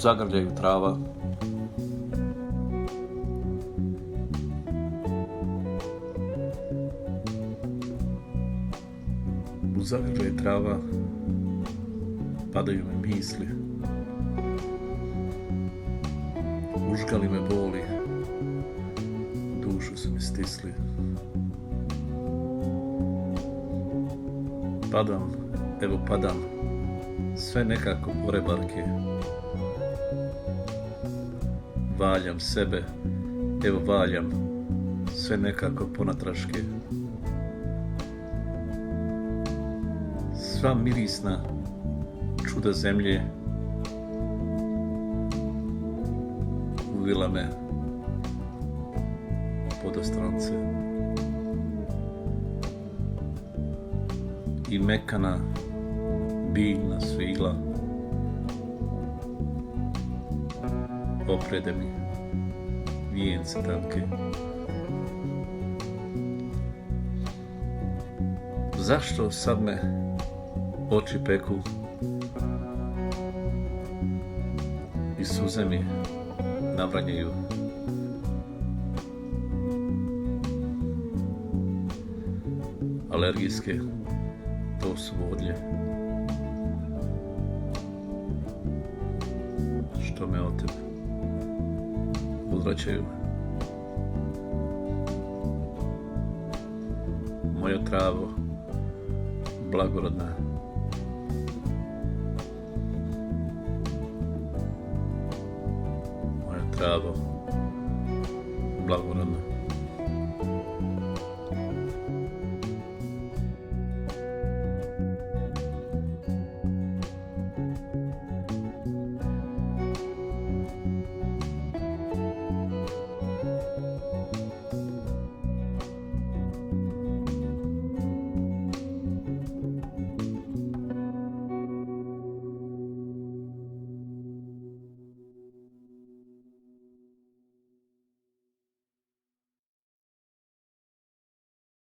zagrljaju trava, u zagrljaju trava padaju mi misli, užgali me boli, dušu su mi stisli. Padam, evo padam, sve nekako porebarke. Valjam sebe, evo valjam, sve nekako ponatraške. Sva mirisna čuda zemlje uvila me podostrance. I mekana biljna svila oprede mi vijence tanke. Zašto sad me oči peku i suze mi navranjaju? Alergijske, to su vodlje što me od tebe odvraćaju. Moja travo blagorodna, moja travo blagorodna.